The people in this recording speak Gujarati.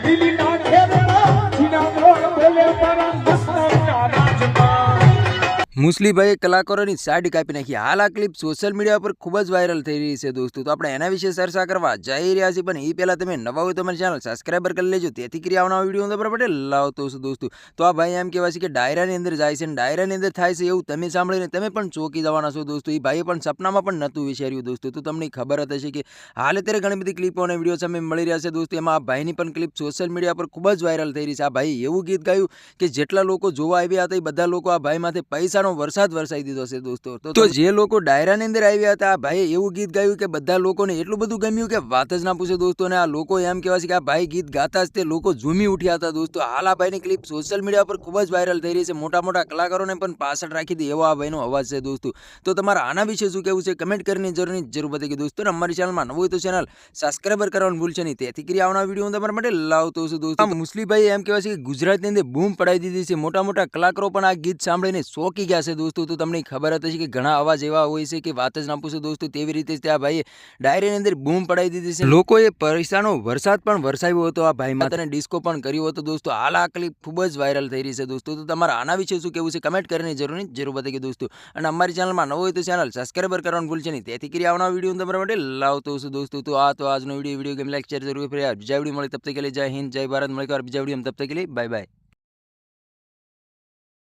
દિલી નાખે રે જીના મોર બોલે પરમ મસ્તના રાજમાં। મુસ્લીભાઈએ કલાકારોની સાઈડ કાપી નાખી। હાલ આ ક્લિપ સોશિયલ મીડિયા પર ખૂબ જ વાયરલ થઈ રહી છે દોસ્તો। તો આપણે એના વિશે ચર્ચા કરવા જઈ રહ્યા છીએ, પણ એ પહેલાં તમે નવા હોય તો અમારી ચેનલ સબસ્ક્રાઈબર કરી લેજો, તેથી કરી આવનારા વિડીયો તમારા માટે લાવતો છું દોસ્તો। તો આ ભાઈ એમ કહેવાય છે કે ડાયરાની અંદર જાય છે અને ડાયરાની અંદર થાય છે એવું તમે સાંભળીને તમે પણ ચોંકી જવાના છો દોસ્તો। એ ભાઈએ પણ સપનામાં પણ નહોતું વિચાર્યું દોસ્તો। તો તમને ખબર જ હશે કે હાલ અત્યારે ઘણી બધી ક્લિપો અને વિડીયો સામે મળી રહ્યા છે દોસ્તો। એમાં આ ભાઈની પણ ક્લિપ સોશિયલ મીડિયા પર ખૂબ જ વાયરલ થઈ રહી છે। આ ભાઈ એવું ગીત ગાયું કે જેટલા લોકો જોવા આવ્યા હતા એ બધા લોકો આ ભાઈ માથે પૈસાનો વરસાદ વરસાઈ દીધો છે દોસ્તો। તો જે લોકો ડાયરાની અંદર આવ્યા હતા આ ભાઈએ એવું ગીત ગાયું કે બધા લોકોને એટલું બધું ગમ્યું કે વાત જ ના પૂછે દોસ્તો। અને આ લોકો એમ કહેવાય છે કે આ ભાઈ ગીત ગાતા જ તે લોકો ઝૂમી ઉઠ્યા હતા દોસ્તો। હાલ આ ભાઈની ક્લિપ સોશિયલ મીડિયા પર ખૂબ જ વાયરલ થઈ રહી છે। મોટા મોટા કલાકારોને પણ પાછળ રાખી દે એવો આ ભાઈનો અવાજ છે દોસ્તો। તો તમારા આના વિશે શું કહેવું છે કમેન્ટ કરીને જરૂર બતાવી દોસ્તો। અને અમારી ચેનલમાં નવું હોય તો ચેનલ સબસ્ક્રાઈબર કરવાનું ભૂલશે નહીં, તેથી કરી આવનાર વિડીયો તમારા માટે લાવતો છું દોસ્તો। મુસ્લીભાઈ એમ કહેવાય છે કે ગુજરાતની અંદર બૂમ પડાવી દીધી છે। મોટા મોટા કલાકારો પણ આ ગીત સાંભળીને ચોંકી ગયા છે દોસ્તો। તો તમને ખબર હતી કે ઘણા અવાજ એવા હોય છે કે વાત જ ના પૂછો દોસ્તો। તેવી રીતે જ આ ભાઈએ ડાયરીની અંદર બૂમ પડાવી દીધી છે। લોકોએ પૈસાનો વરસાદ પણ વરસાવ્યો હતો આ ભાઈ માથે, અને ડિસ્કો પણ કર્યો હતો દોસ્તો। હાલ આ ક્લિપ ખૂબ જ વાયરલ થઈ રહી છે દોસ્તો। તો તમારા આના વિશે શું કહેવું છે કમેન્ટ કરીને જરૂર બતાવી દોસ્તો। અને અમારી ચેનલમાં નવો હોય તો ચેનલ સબસ્ક્રાઈબર કરવાનું ભૂલશે નહીં, તેથી કરી આવનાર વિડીયો તમારા માટે લાવતો છું દોસ્તો। તો આજનો વિડીયો ગેમ લાઈક શેર જરૂર બીજા વિડીયો મળે તબ તક કે लिए जय हिंद जय भारत। મળે બીજા વિડીયો તબ તક કે लिए बाय बाय।